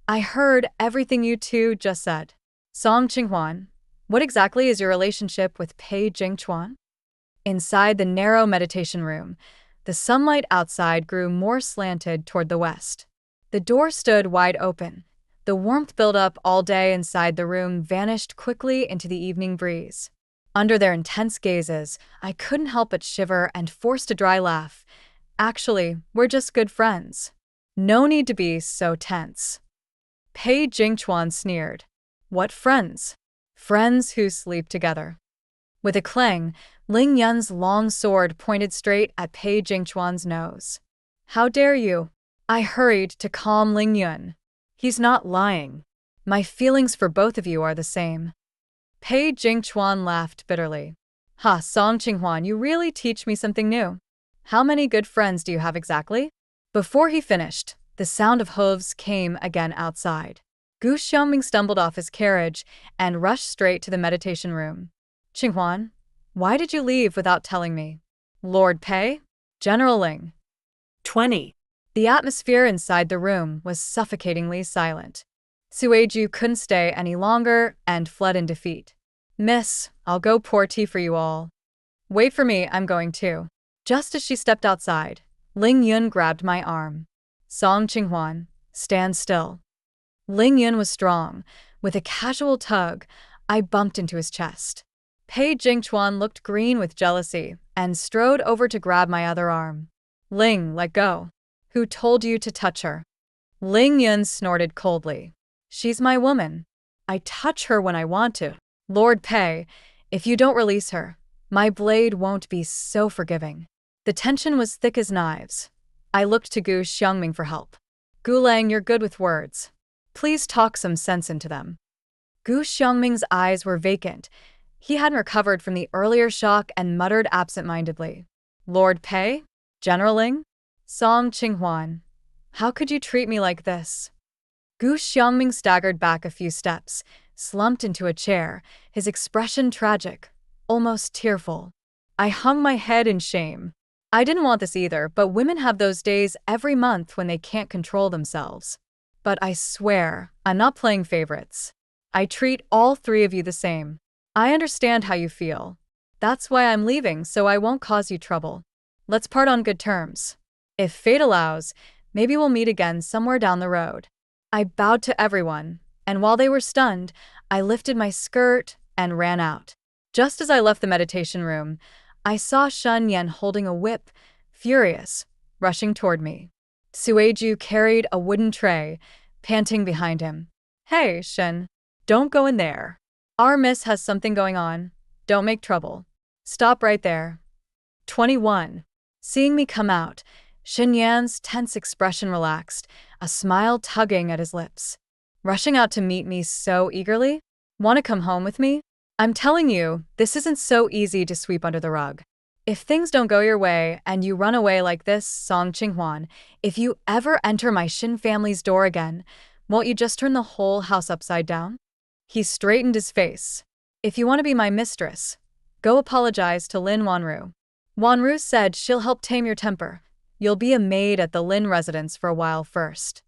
I heard everything you two just said. Song Qinghuan, what exactly is your relationship with Pei Jingchuan? Inside the narrow meditation room, the sunlight outside grew more slanted toward the west. The door stood wide open. The warmth built up all day inside the room vanished quickly into the evening breeze. Under their intense gazes, I couldn't help but shiver and forced a dry laugh. Actually, we're just good friends. No need to be so tense. Pei Jingchuan sneered. What friends? Friends who sleep together. With a clang, Ling Yun's long sword pointed straight at Pei Jingchuan's nose. How dare you? I hurried to calm Ling Yun. He's not lying. My feelings for both of you are the same. Pei Jingchuan laughed bitterly. Ha, Song Qinghuan, you really teach me something new. How many good friends do you have exactly? Before he finished, the sound of hooves came again outside. Gu Xiaoming stumbled off his carriage and rushed straight to the meditation room. Qinghuan, why did you leave without telling me? Lord Pei? General Ling. 20. The atmosphere inside the room was suffocatingly silent. Sueju couldn't stay any longer and fled in defeat. Miss, I'll go pour tea for you all. Wait for me, I'm going too. Just as she stepped outside, Ling Yun grabbed my arm. Song Qinghuan, stand still. Ling Yun was strong. With a casual tug, I bumped into his chest. Pei Jingchuan looked green with jealousy and strode over to grab my other arm. Ling, let go. Who told you to touch her? Ling Yun snorted coldly. She's my woman. I touch her when I want to. Lord Pei, if you don't release her, my blade won't be so forgiving. The tension was thick as knives. I looked to Gu Xiangming for help. Gu Lang, you're good with words. Please talk some sense into them. Gu Xiangming's eyes were vacant. He hadn't recovered from the earlier shock and muttered absent-mindedly. Lord Pei? General Ling? Song Qinghuan, how could you treat me like this? Gu Xiangming staggered back a few steps, slumped into a chair, his expression tragic. almost tearful. I hung my head in shame. I didn't want this either, but women have those days every month when they can't control themselves. But I swear, I'm not playing favorites. I treat all three of you the same. I understand how you feel. That's why I'm leaving, so I won't cause you trouble. Let's part on good terms. If fate allows, maybe we'll meet again somewhere down the road. I bowed to everyone, and while they were stunned, I lifted my skirt and ran out. Just as I left the meditation room, I saw Shen Yan holding a whip, furious, rushing toward me. Sueju carried a wooden tray, panting behind him. Hey, Shen, don't go in there. Our miss has something going on. Don't make trouble. Stop right there. 21. Seeing me come out, Shen Yan's tense expression relaxed, a smile tugging at his lips. Rushing out to meet me so eagerly? Want to come home with me? I'm telling you, this isn't so easy to sweep under the rug. If things don't go your way and you run away like this, Song Qinghuan, if you ever enter my Shin family's door again, won't you just turn the whole house upside down? He straightened his face. If you want to be my mistress, go apologize to Lin Wanru. Wanru said she'll help tame your temper. You'll be a maid at the Lin residence for a while first.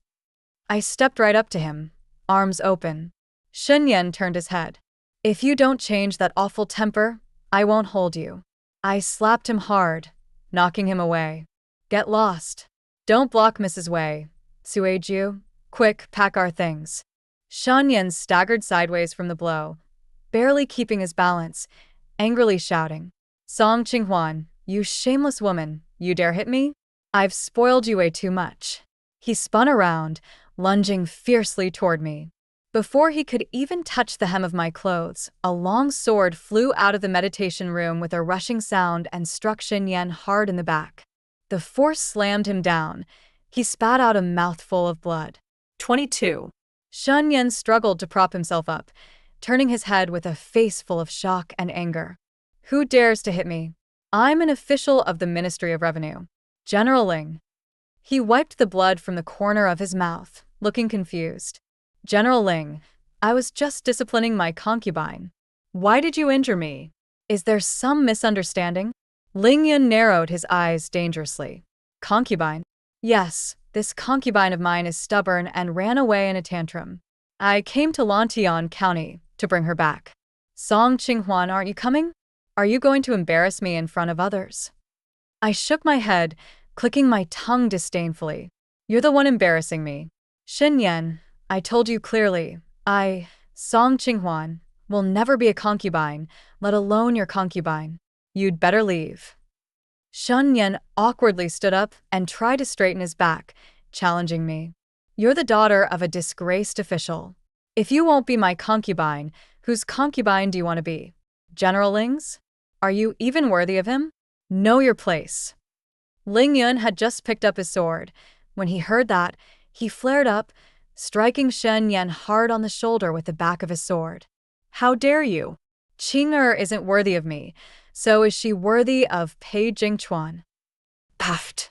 I stepped right up to him, arms open. Shen Yan turned his head. If you don't change that awful temper, I won't hold you. I slapped him hard, knocking him away. Get lost. Don't block Mrs. Wei. Sueju, quick, pack our things. Shen Yan staggered sideways from the blow, barely keeping his balance, angrily shouting. Song Qinghuan, you shameless woman, you dare hit me? I've spoiled you way too much. He spun around, lunging fiercely toward me. Before he could even touch the hem of my clothes, a long sword flew out of the meditation room with a rushing sound and struck Shen Yan hard in the back. The force slammed him down. He spat out a mouthful of blood. 22. Shen Yan struggled to prop himself up, turning his head with a face full of shock and anger. Who dares to hit me? I'm an official of the Ministry of Revenue. General Ling. He wiped the blood from the corner of his mouth, looking confused. General Ling, I was just disciplining my concubine. Why did you injure me? Is there some misunderstanding? Ling Yun narrowed his eyes dangerously. Concubine? Yes, this concubine of mine is stubborn and ran away in a tantrum. I came to Lantian County to bring her back. Song Qinghuan, aren't you coming? Are you going to embarrass me in front of others? I shook my head, clicking my tongue disdainfully. You're the one embarrassing me. Shen Yan, I told you clearly, Song Qinghuan, will never be a concubine, let alone your concubine. You'd better leave. Shen Yan awkwardly stood up and tried to straighten his back, challenging me. You're the daughter of a disgraced official. If you won't be my concubine, whose concubine do you want to be? General Ling's? Are you even worthy of him? Know your place. Ling Yun had just picked up his sword. When he heard that, he flared up, striking Shen Yan hard on the shoulder with the back of his sword. How dare you? Qing'er isn't worthy of me, so is she worthy of Pei Jingchuan? Puffed.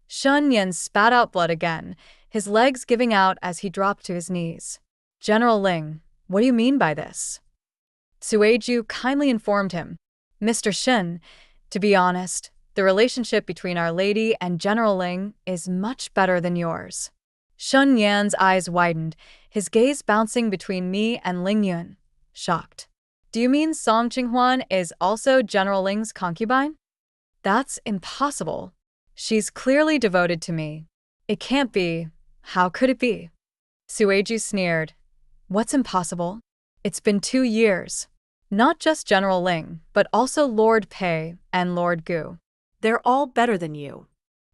Shen Yan spat out blood again, his legs giving out as he dropped to his knees. General Ling, what do you mean by this? Sueju kindly informed him. Mr. Shen, to be honest, the relationship between Our Lady and General Ling is much better than yours. Shen Yan's eyes widened, his gaze bouncing between me and Ling Yun, shocked. Do you mean Song Qinghuan is also General Ling's concubine? That's impossible. She's clearly devoted to me. It can't be. How could it be? Sueju sneered. What's impossible? It's been 2 years. Not just General Ling, but also Lord Pei and Lord Gu. They're all better than you.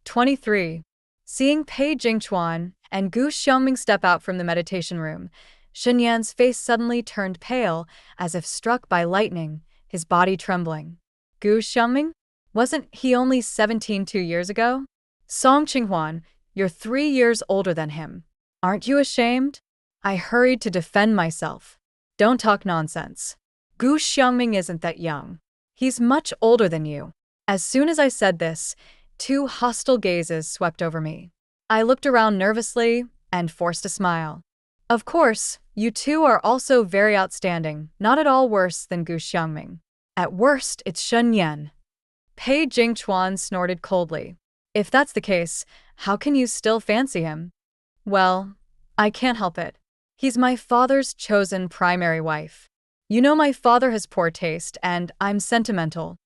23. Seeing Pei Jingchuan and Gu Xiangming step out from the meditation room, Shen Yan's face suddenly turned pale, as if struck by lightning, his body trembling. Gu Xiangming? Wasn't he only 17 2 years ago? Song Qinghuan, you're 3 years older than him. Aren't you ashamed? I hurried to defend myself. Don't talk nonsense. Gu Xiangming isn't that young. He's much older than you. As soon as I said this, 2 hostile gazes swept over me. I looked around nervously and forced a smile. Of course, you two are also very outstanding, not at all worse than Gu Xiangming. At worst, it's Shen Yan. Pei Jingchuan snorted coldly. If that's the case, how can you still fancy him? Well, I can't help it. He's my father's chosen primary wife. You know my father has poor taste, and I'm sentimental.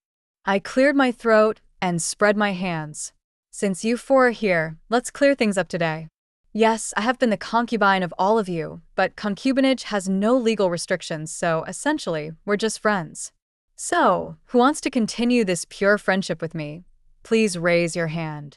I cleared my throat and spread my hands. Since you four are here, let's clear things up today. Yes, I have been the concubine of all of you, but concubinage has no legal restrictions, so essentially, we're just friends. So, who wants to continue this pure friendship with me? Please raise your hand.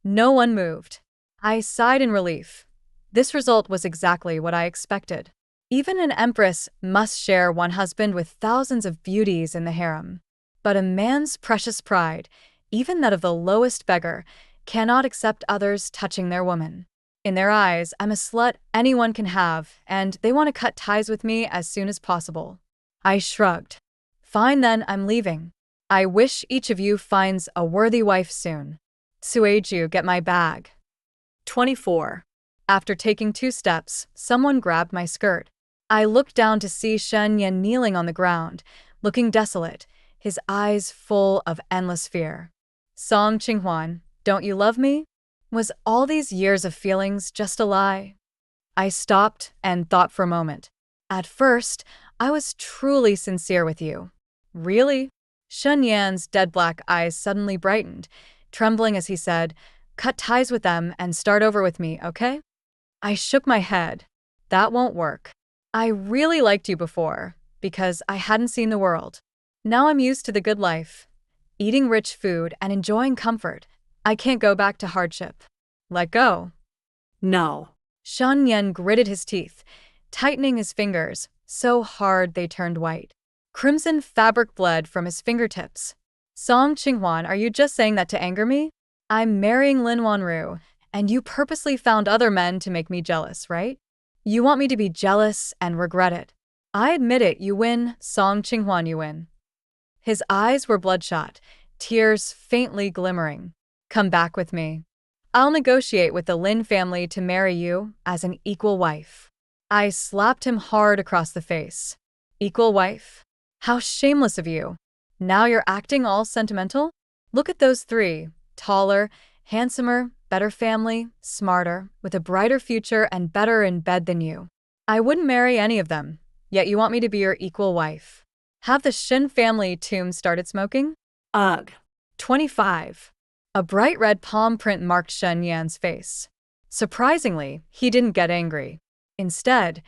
No one moved. I sighed in relief. This result was exactly what I expected. Even an empress must share one husband with thousands of beauties in the harem. But a man's precious pride, even that of the lowest beggar, cannot accept others touching their woman. In their eyes, I'm a slut anyone can have, and they want to cut ties with me as soon as possible. I shrugged. Fine then, I'm leaving. I wish each of you finds a worthy wife soon. Sueju, get my bag. 24. After taking 2 steps, someone grabbed my skirt. I looked down to see Shen Yan kneeling on the ground, looking desolate, his eyes full of endless fear. Song Qinghuan, don't you love me? Was all these years of feelings just a lie? I stopped and thought for a moment. At first, I was truly sincere with you. Really? Shen Yan's dead black eyes suddenly brightened, trembling as he said, cut ties with them and start over with me, okay? I shook my head. That won't work. I really liked you before, because I hadn't seen the world. Now I'm used to the good life, eating rich food and enjoying comfort. I can't go back to hardship. Let go. No. Shen Yan gritted his teeth, tightening his fingers so hard they turned white. Crimson fabric bled from his fingertips. Song Qinghuan, are you just saying that to anger me? I'm marrying Lin Wanru, and you purposely found other men to make me jealous, right? You want me to be jealous and regret it. I admit it, you win, Song Qinghuan, you win. His eyes were bloodshot, tears faintly glimmering. Come back with me. I'll negotiate with the Lin family to marry you as an equal wife. I slapped him hard across the face. Equal wife? How shameless of you. Now you're acting all sentimental? Look at those 3, taller, handsomer, better family, smarter, with a brighter future and better in bed than you. I wouldn't marry any of them, yet you want me to be your equal wife. Have the Shin family tomb started smoking? Ugh. 25. A bright red palm print marked Shen Yan's face. Surprisingly, he didn't get angry. Instead,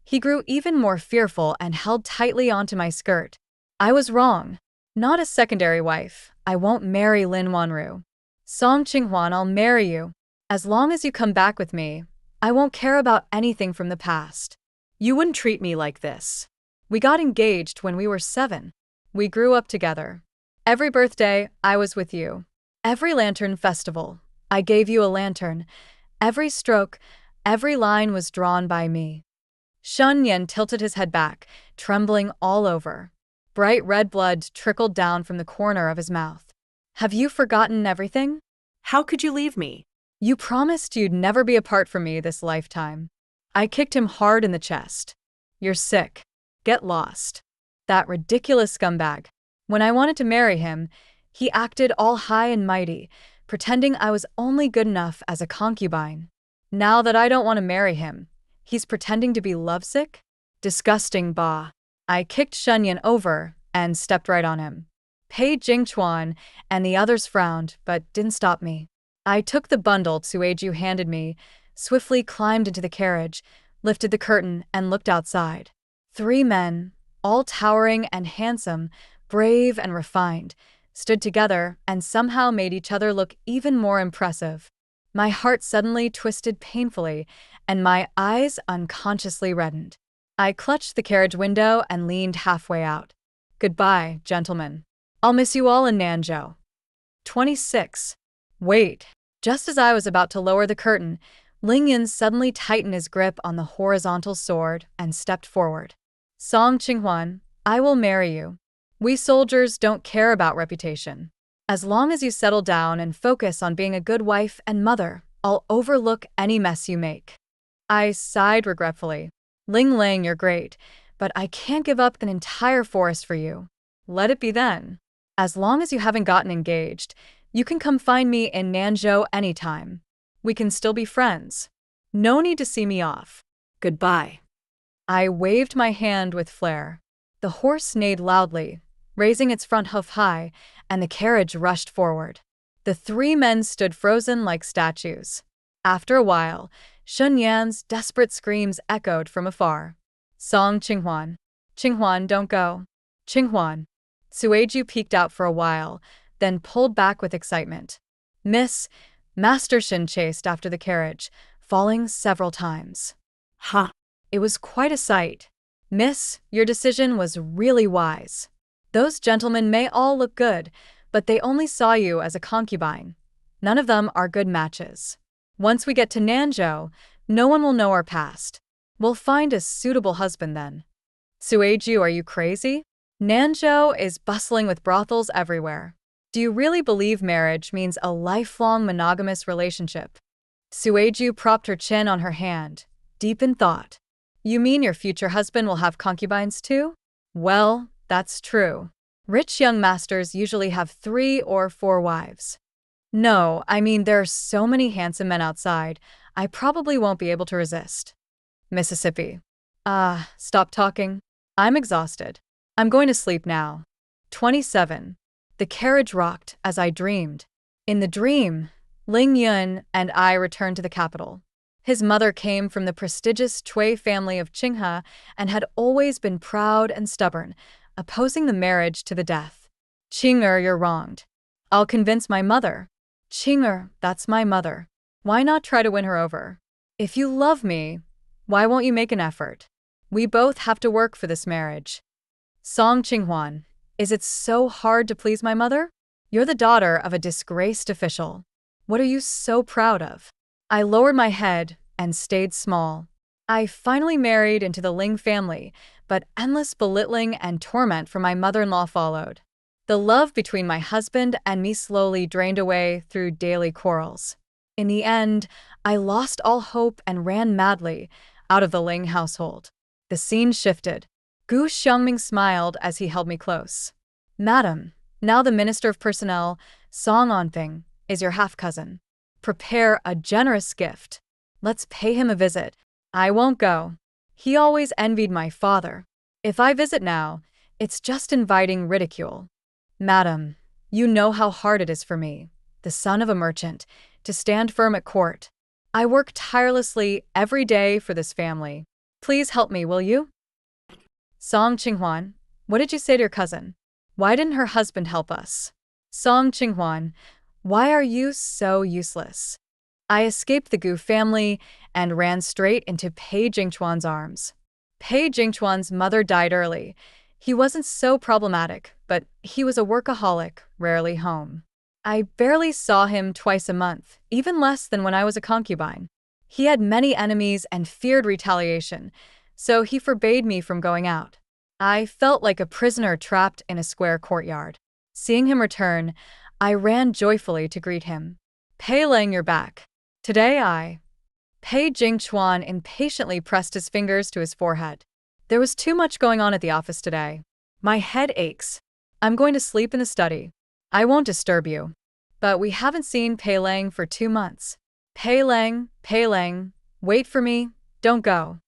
he grew even more fearful and held tightly onto my skirt. I was wrong. Not a secondary wife. I won't marry Lin Wanru. Song Qinghuan, I'll marry you. As long as you come back with me, I won't care about anything from the past. You wouldn't treat me like this. We got engaged when we were 7. We grew up together. Every birthday, I was with you. Every lantern festival, I gave you a lantern. Every stroke, every line was drawn by me. Shen Yan tilted his head back, trembling all over. Bright red blood trickled down from the corner of his mouth. Have you forgotten everything? How could you leave me? You promised you'd never be apart from me this lifetime. I kicked him hard in the chest. You're sick. Get lost. That ridiculous scumbag. When I wanted to marry him, he acted all high and mighty, pretending I was only good enough as a concubine. Now that I don't want to marry him, he's pretending to be lovesick? Disgusting, bah. I kicked Shen Yan over and stepped right on him. Pei Jingchuan and the others frowned, but didn't stop me. I took the bundle Sueju handed me, swiftly climbed into the carriage, lifted the curtain, and looked outside. 3 men, all towering and handsome, brave and refined, stood together and somehow made each other look even more impressive. My heart suddenly twisted painfully, and my eyes unconsciously reddened. I clutched the carriage window and leaned halfway out. Goodbye, gentlemen. I'll miss you all in Nanzhou. 26. Wait. Just as I was about to lower the curtain, Ling Yin suddenly tightened his grip on the horizontal sword and stepped forward. Song Qinghuan, I will marry you. We soldiers don't care about reputation. As long as you settle down and focus on being a good wife and mother, I'll overlook any mess you make. I sighed regretfully. Ling Lang, you're great, but I can't give up an entire forest for you. Let it be then. As long as you haven't gotten engaged, you can come find me in Nanzhou anytime. We can still be friends. No need to see me off. Goodbye. I waved my hand with flair. The horse neighed loudly, raising its front hoof high, and the carriage rushed forward. The three men stood frozen like statues. After a while, Shun Yan's desperate screams echoed from afar. Song Qinghuan. Qinghuan, don't go. Qinghuan. Sueju peeked out for a while, then pulled back with excitement. Miss, Master Shin chased after the carriage, falling several times. Ha! It was quite a sight. Miss, your decision was really wise. Those gentlemen may all look good, but they only saw you as a concubine. None of them are good matches. Once we get to Nanzhou, no one will know our past. We'll find a suitable husband then. Sueju, are you crazy? Nanzhou is bustling with brothels everywhere. Do you really believe marriage means a lifelong monogamous relationship? Sueju propped her chin on her hand, deep in thought. You mean your future husband will have concubines too? Well, that's true. Rich young masters usually have 3 or 4 wives. No, I mean there are so many handsome men outside, I probably won't be able to resist. Mississippi. Stop talking. I'm exhausted. I'm going to sleep now. 27. The carriage rocked as I dreamed. In the dream, Ling Yun and I returned to the capital. His mother came from the prestigious Cui family of Qinghe and had always been proud and stubborn, opposing the marriage to the death. Qing'er, you're wronged. I'll convince my mother. Qing'er, that's my mother. Why not try to win her over? If you love me, why won't you make an effort? We both have to work for this marriage. Song Qinghuan, is it so hard to please my mother? You're the daughter of a disgraced official. What are you so proud of? I lowered my head and stayed small. I finally married into the Ling family, but endless belittling and torment from my mother-in-law followed. The love between my husband and me slowly drained away through daily quarrels. In the end, I lost all hope and ran madly out of the Ling household. The scene shifted. Gu Xiangming smiled as he held me close. Madam, now the Minister of Personnel, Song Onping, is your half-cousin. Prepare a generous gift. Let's pay him a visit. I won't go. He always envied my father. If I visit now, it's just inviting ridicule. Madam, you know how hard it is for me, the son of a merchant, to stand firm at court. I work tirelessly every day for this family. Please help me, will you? Song Qinghuan, what did you say to your cousin? Why didn't her husband help us? Song Qinghuan, why are you so useless? I escaped the Gu family and ran straight into Pei Jingchuan's arms. Pei Jingchuan's mother died early. He wasn't so problematic, but he was a workaholic, rarely home. I barely saw him twice a month, even less than when I was a concubine. He had many enemies and feared retaliation, so he forbade me from going out. I felt like a prisoner trapped in a square courtyard. Seeing him return, I ran joyfully to greet him. Pei Lang, you're back. Today Pei Jingchuan impatiently pressed his fingers to his forehead. There was too much going on at the office today. My head aches. I'm going to sleep in the study. I won't disturb you. But we haven't seen Pei Lang for 2 months. Pei Lang, wait for me, don't go.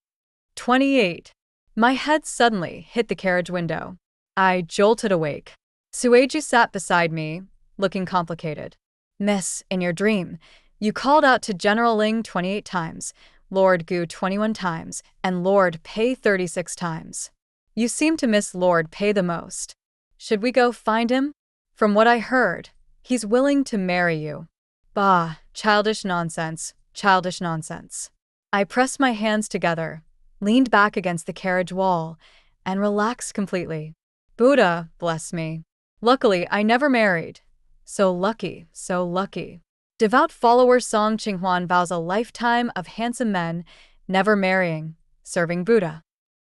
28. My head suddenly hit the carriage window. I jolted awake. Sueju sat beside me, looking complicated. Miss, in your dream, you called out to General Ling 28 times, Lord Gu 21 times, and Lord Pei 36 times. You seem to miss Lord Pei the most. Should we go find him? From what I heard, he's willing to marry you. Bah, childish nonsense, childish nonsense. I pressed my hands together, leaned back against the carriage wall, and relaxed completely. Buddha, bless me. Luckily, I never married. So lucky, so lucky. Devout follower Song Qinghuan vows a lifetime of handsome men, never marrying, serving Buddha.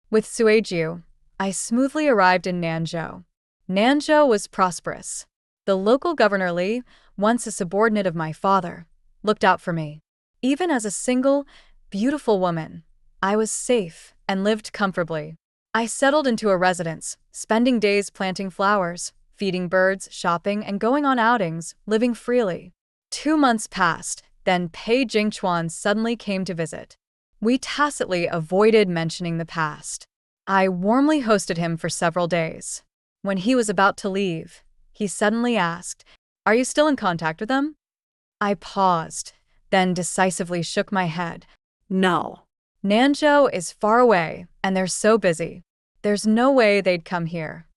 With Sueju, I smoothly arrived in Nanzhou. Nanzhou was prosperous. The local governor Li, once a subordinate of my father, looked out for me. Even as a single, beautiful woman, I was safe and lived comfortably. I settled into a residence, spending days planting flowers, feeding birds, shopping, and going on outings, living freely. 2 months passed, then Pei Jingchuan suddenly came to visit. We tacitly avoided mentioning the past. I warmly hosted him for several days. When he was about to leave, he suddenly asked, "Are you still in contact with them?" I paused, then decisively shook my head. No. Nanzhou is far away, and they're so busy. There's no way they'd come here.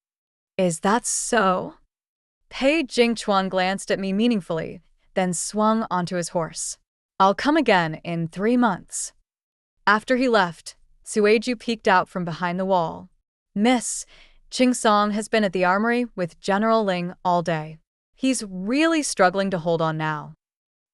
Is that so? Pei Jingchuan glanced at me meaningfully, then swung onto his horse. I'll come again in 3 months. After he left, Sueju peeked out from behind the wall. Miss, Song has been at the armory with General Ling all day. He's really struggling to hold on now.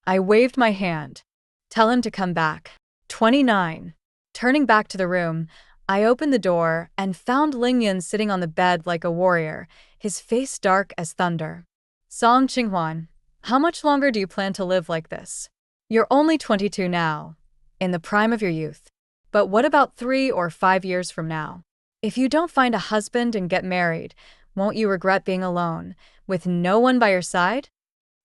I waved my hand. Tell him to come back. 29. Turning back to the room, I opened the door and found Lingyan sitting on the bed like a warrior, his face dark as thunder. Song Qinghuan, how much longer do you plan to live like this? You're only 22 now, in the prime of your youth. But what about 3 or 5 years from now? If you don't find a husband and get married, won't you regret being alone, with no one by your side?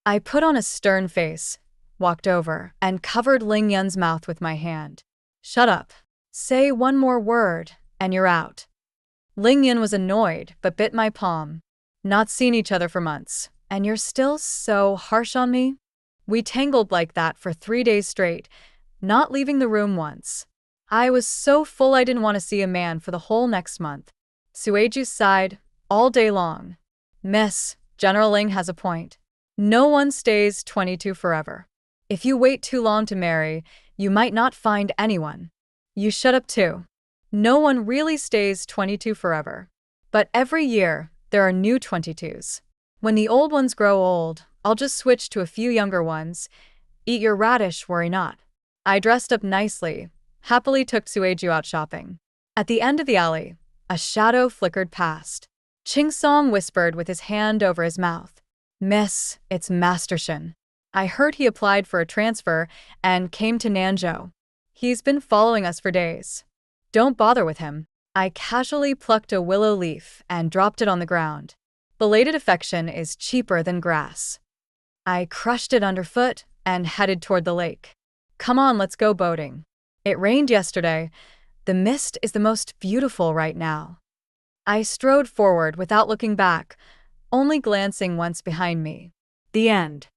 I put on a stern face, walked over, and covered Ling Yun's mouth with my hand. Shut up. Say one more word, and you're out. Ling Yun was annoyed, but bit my palm. Not seen each other for months, and you're still so harsh on me? We tangled like that for 3 days straight, not leaving the room once. I was so full I didn't want to see a man for the whole next month. Sueju sighed, all day long. Miss, General Ling has a point. No one stays 22 forever. If you wait too long to marry, you might not find anyone. You shut up too. No one really stays 22 forever. But every year, there are new 22s. When the old ones grow old, I'll just switch to a few younger ones. Eat your radish, worry not. I dressed up nicely, happily took Sueju out shopping. At the end of the alley, a shadow flickered past. Song whispered with his hand over his mouth. Miss, it's Master Shin. I heard he applied for a transfer and came to Nanzhou. He's been following us for days. Don't bother with him. I casually plucked a willow leaf and dropped it on the ground. Belated affection is cheaper than grass. I crushed it underfoot and headed toward the lake. Come on, let's go boating. It rained yesterday. The mist is the most beautiful right now. I strode forward without looking back, only glancing once behind me. The end.